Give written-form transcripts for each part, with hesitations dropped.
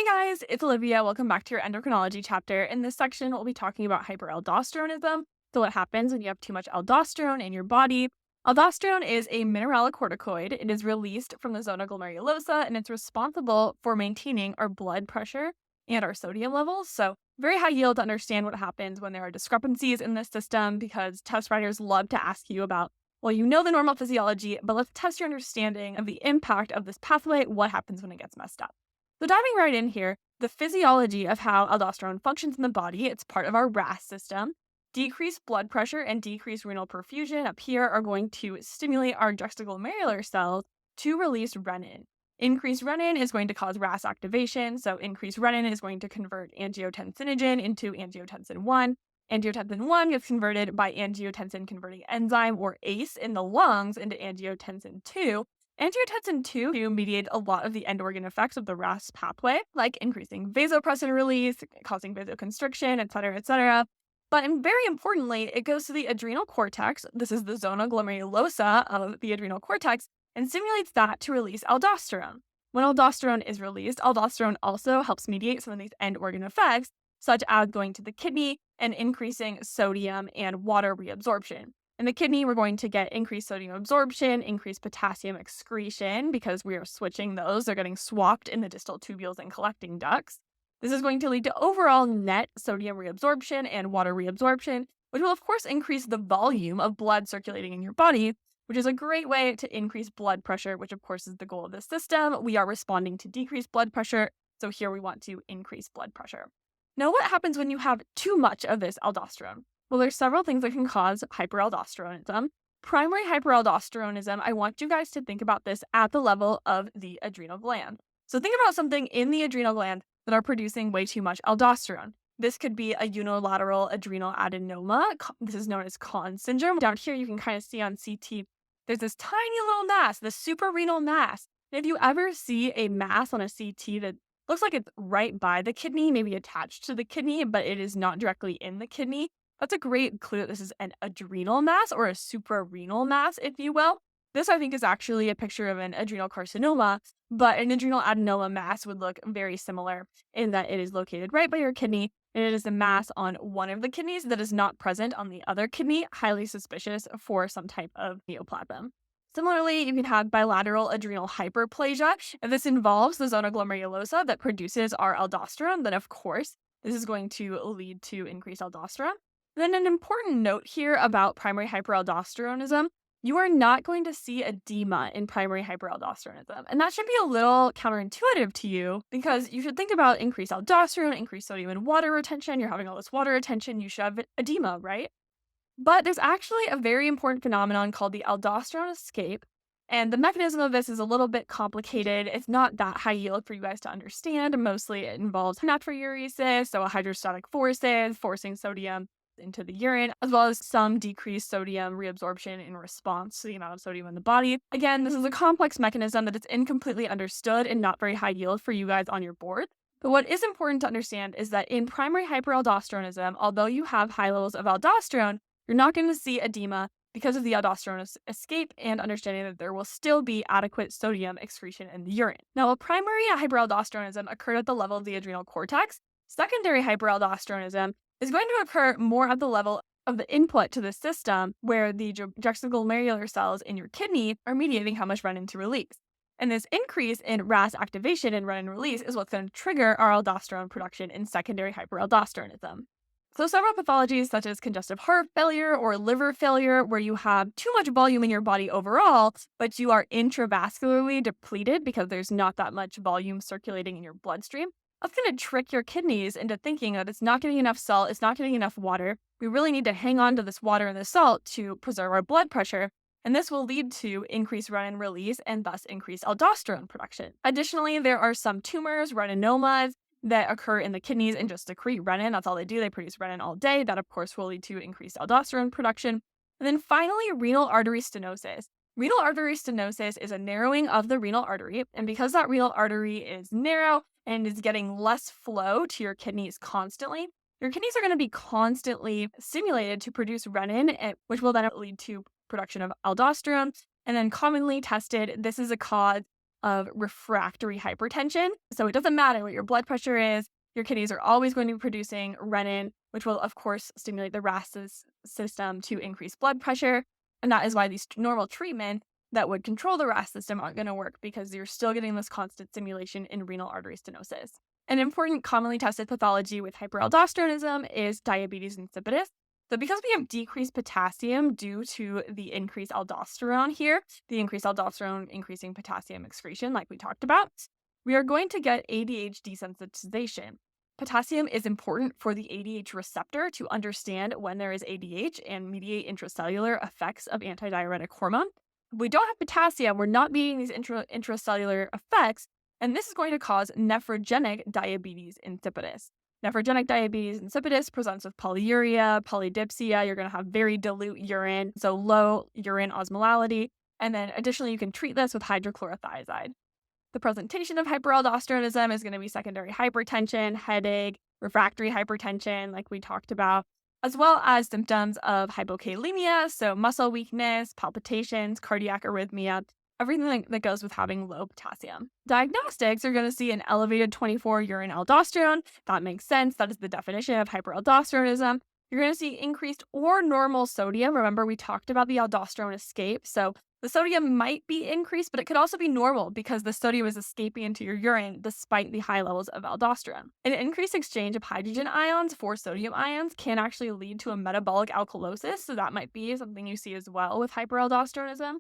Hey guys, it's Olivia. Welcome back to your endocrinology chapter. In this section, we'll be talking about hyperaldosteronism. So, what happens when you have too much aldosterone in your body? Aldosterone is a mineralocorticoid. It is released from the zona glomerulosa and it's responsible for maintaining our blood pressure and our sodium levels. So, very high yield to understand what happens when there are discrepancies in this system because test writers love to ask you about, well, you know the normal physiology, but let's test your understanding of the impact of this pathway. What happens when it gets messed up? So, diving right in here, the physiology of how aldosterone functions in the body, it's part of our RAS system. Decreased blood pressure and decreased renal perfusion up here are going to stimulate our juxtaglomerular cells to release renin. Increased renin is going to cause RAS activation, so increased renin is going to convert angiotensinogen into angiotensin 1. Angiotensin 1 gets converted by angiotensin converting enzyme, or ACE, in the lungs into angiotensin 2. Angiotensin 2 mediates a lot of the end organ effects of the RAS pathway, like increasing vasopressin release, causing vasoconstriction, etc., etc. But very importantly, it goes to the adrenal cortex. This is the zona glomerulosa of the adrenal cortex, and stimulates that to release aldosterone. When aldosterone is released, aldosterone also helps mediate some of these end organ effects, such as going to the kidney and increasing sodium and water reabsorption. In the kidney, we're going to get increased sodium absorption, increased potassium excretion because we are switching those. They're getting swapped in the distal tubules and collecting ducts. This is going to lead to overall net sodium reabsorption and water reabsorption, which will, of course, increase the volume of blood circulating in your body, which is a great way to increase blood pressure, which, of course, is the goal of this system. We are responding to decreased blood pressure, so here we want to increase blood pressure. Now, what happens when you have too much of this aldosterone? Well, there's several things that can cause hyperaldosteronism. Primary hyperaldosteronism, I want you guys to think about this at the level of the adrenal gland. So think about something in the adrenal gland that are producing way too much aldosterone. This could be a unilateral adrenal adenoma. This is known as K.A.N syndrome. Down here, you can kind of see on CT, there's this tiny little mass, the suprarenal mass. And if you ever see a mass on a CT that looks like it's right by the kidney, maybe attached to the kidney, but it is not directly in the kidney, that's a great clue that this is an adrenal mass or a suprarenal mass, if you will. This, I think, is actually a picture of an adrenal carcinoma, but an adrenal adenoma mass would look very similar in that it is located right by your kidney, and it is a mass on one of the kidneys that is not present on the other kidney, highly suspicious for some type of neoplasm. Similarly, you can have bilateral adrenal hyperplasia. If this involves the zona glomerulosa that produces our aldosterone, then of course, this is going to lead to increased aldosterone. Then an important note here about primary hyperaldosteronism, you are not going to see edema in primary hyperaldosteronism. And that should be a little counterintuitive to you because you should think about increased aldosterone, increased sodium and water retention. You're having all this water retention, you should have edema, right? But there's actually a very important phenomenon called the aldosterone escape. And the mechanism of this is a little bit complicated. It's not that high yield for you guys to understand. Mostly it involves natriuresis, so hydrostatic forces, forcing sodium into the urine, as well as some decreased sodium reabsorption in response to the amount of sodium in the body. Again, this is a complex mechanism that is incompletely understood and not very high yield for you guys on your board. But what is important to understand is that in primary hyperaldosteronism, although you have high levels of aldosterone, you're not going to see edema because of the aldosterone escape and understanding that there will still be adequate sodium excretion in the urine. Now, while primary hyperaldosteronism occurred at the level of the adrenal cortex, secondary hyperaldosteronism is going to occur more at the level of the input to the system where the juxtaglomerular cells in your kidney are mediating how much renin to release. And this increase in RAS activation and renin release is what's going to trigger our aldosterone production in secondary hyperaldosteronism. So several pathologies such as congestive heart failure or liver failure, where you have too much volume in your body overall, but you are intravascularly depleted because there's not that much volume circulating in your bloodstream, that's going to trick your kidneys into thinking that it's not getting enough salt, it's not getting enough water. We really need to hang on to this water and the salt to preserve our blood pressure. And this will lead to increased renin release and thus increased aldosterone production. Additionally, there are some tumors, retinomas, that occur in the kidneys and just secrete renin. That's all they do. They produce renin all day. That, of course, will lead to increased aldosterone production. And then finally, renal artery stenosis. Renal artery stenosis is a narrowing of the renal artery. And because that renal artery is narrow and is getting less flow to your kidneys constantly, your kidneys are going to be constantly stimulated to produce renin, which will then lead to production of aldosterone. And then commonly tested, this is a cause of refractory hypertension. So it doesn't matter what your blood pressure is, your kidneys are always going to be producing renin, which will, of course, stimulate the RAS system to increase blood pressure. And that is why these normal treatments that would control the RAS system aren't going to work, because you're still getting this constant stimulation in renal artery stenosis. An important commonly tested pathology with hyperaldosteronism is diabetes insipidus. So because we have decreased potassium due to the increased aldosterone here, the increased aldosterone increasing potassium excretion like we talked about, we are going to get ADH desensitization. Potassium is important for the ADH receptor to understand when there is ADH and mediate intracellular effects of antidiuretic hormone. If we don't have potassium, we're not meeting these intracellular effects, and this is going to cause nephrogenic diabetes insipidus. Nephrogenic diabetes insipidus presents with polyuria, polydipsia. You're going to have very dilute urine, so low urine osmolality. And then additionally, you can treat this with hydrochlorothiazide. The presentation of hyperaldosteronism is going to be secondary hypertension, headache, refractory hypertension, like we talked about, as well as symptoms of hypokalemia, so muscle weakness, palpitations, cardiac arrhythmia, everything that goes with having low potassium. Diagnostics are going to see an elevated 24 urine aldosterone. That makes sense. That is the definition of hyperaldosteronism. You're going to see increased or normal sodium. Remember, we talked about the aldosterone escape. So the sodium might be increased, but it could also be normal because the sodium is escaping into your urine despite the high levels of aldosterone. An increased exchange of hydrogen ions for sodium ions can actually lead to a metabolic alkalosis. So that might be something you see as well with hyperaldosteronism.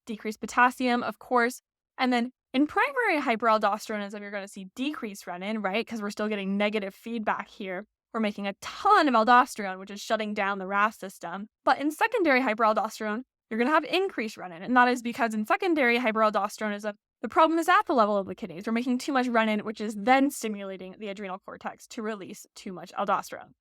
Decreased potassium, of course. And then in primary hyperaldosteronism, you're going to see decreased renin, right? Because we're still getting negative feedback here. We're making a ton of aldosterone, which is shutting down the RAS system. But in secondary hyperaldosterone, you're going to have increased renin. And that is because in secondary hyperaldosteronism, the problem is at the level of the kidneys. We're making too much renin, which is then stimulating the adrenal cortex to release too much aldosterone.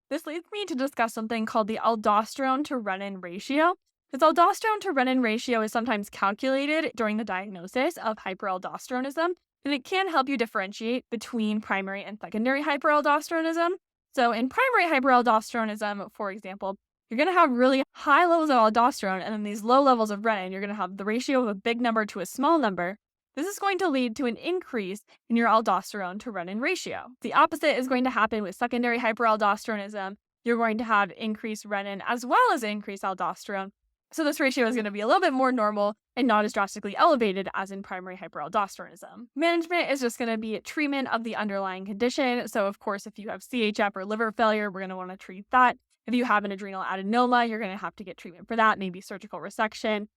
This leads me to discuss something called the aldosterone to renin ratio. This aldosterone to renin ratio is sometimes calculated during the diagnosis of hyperaldosteronism, and it can help you differentiate between primary and secondary hyperaldosteronism. So in primary hyperaldosteronism, for example, you're going to have really high levels of aldosterone and then these low levels of renin. You're going to have the ratio of a big number to a small number. This is going to lead to an increase in your aldosterone to renin ratio. The opposite is going to happen with secondary hyperaldosteronism. You're going to have increased renin as well as increased aldosterone. So this ratio is going to be a little bit more normal and not as drastically elevated as in primary hyperaldosteronism. Management is just going to be treatment of the underlying condition. So of course, if you have CHF or liver failure, we're going to want to treat that. If you have an adrenal adenoma, you're going to have to get treatment for that, maybe surgical resection.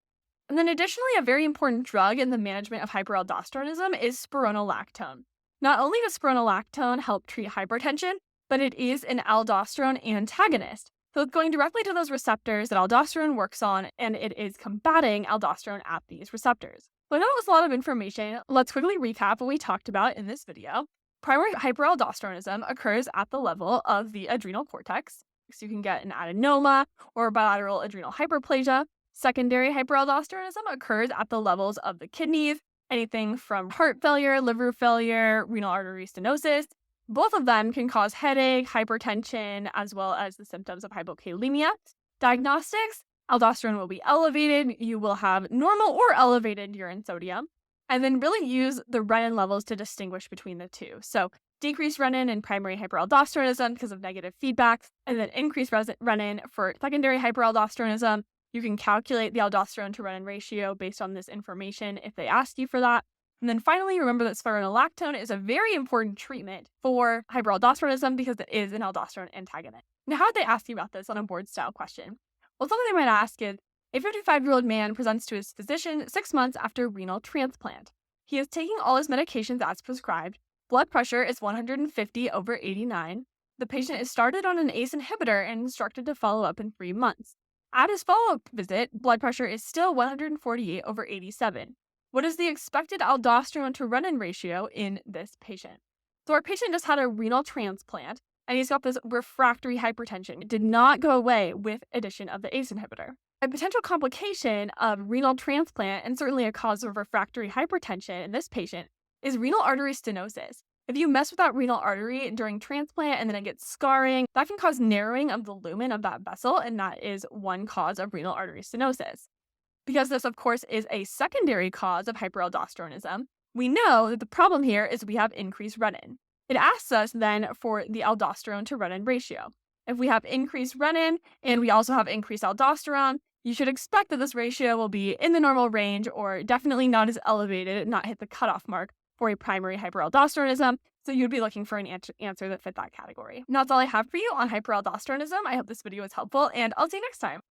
And then additionally, a very important drug in the management of hyperaldosteronism is spironolactone. Not only does spironolactone help treat hypertension, but it is an aldosterone antagonist. So it's going directly to those receptors that aldosterone works on, and it is combating aldosterone at these receptors. So I know that was a lot of information. Let's quickly recap what we talked about in this video. Primary hyperaldosteronism occurs at the level of the adrenal cortex. So you can get an adenoma or bilateral adrenal hyperplasia. Secondary hyperaldosteronism occurs at the levels of the kidneys, anything from heart failure, liver failure, renal artery stenosis. Both of them can cause headache, hypertension, as well as the symptoms of hypokalemia. Diagnostics, aldosterone will be elevated. You will have normal or elevated urine sodium. And then really use the renin levels to distinguish between the two. So decreased renin in primary hyperaldosteronism because of negative feedback, and then increased renin for secondary hyperaldosteronism. You can calculate the aldosterone to renin ratio based on this information if they ask you for that. And then finally, remember that spironolactone is a very important treatment for hyperaldosteronism because it is an aldosterone antagonist. Now, how would they ask you about this on a board style question? Well, something they might ask is, a 55-year-old man presents to his physician 6 months after renal transplant. He is taking all his medications as prescribed. Blood pressure is 150/89. The patient is started on an ACE inhibitor and instructed to follow up in 3 months. At his follow-up visit, blood pressure is still 148/87. What is the expected aldosterone to renin ratio in this patient? So our patient just had a renal transplant, and he's got this refractory hypertension. It did not go away with addition of the ACE inhibitor. A potential complication of renal transplant, and certainly a cause of refractory hypertension in this patient, is renal artery stenosis. If you mess with that renal artery during transplant and then it gets scarring, that can cause narrowing of the lumen of that vessel, and that is one cause of renal artery stenosis. Because this, of course, is a secondary cause of hyperaldosteronism, we know that the problem here is we have increased renin. It asks us then for the aldosterone to renin ratio. If we have increased renin and we also have increased aldosterone, you should expect that this ratio will be in the normal range or definitely not as elevated, not hit the cutoff mark for a primary hyperaldosteronism. So you'd be looking for an answer that fit that category. And that's all I have for you on hyperaldosteronism. I hope this video was helpful, and I'll see you next time.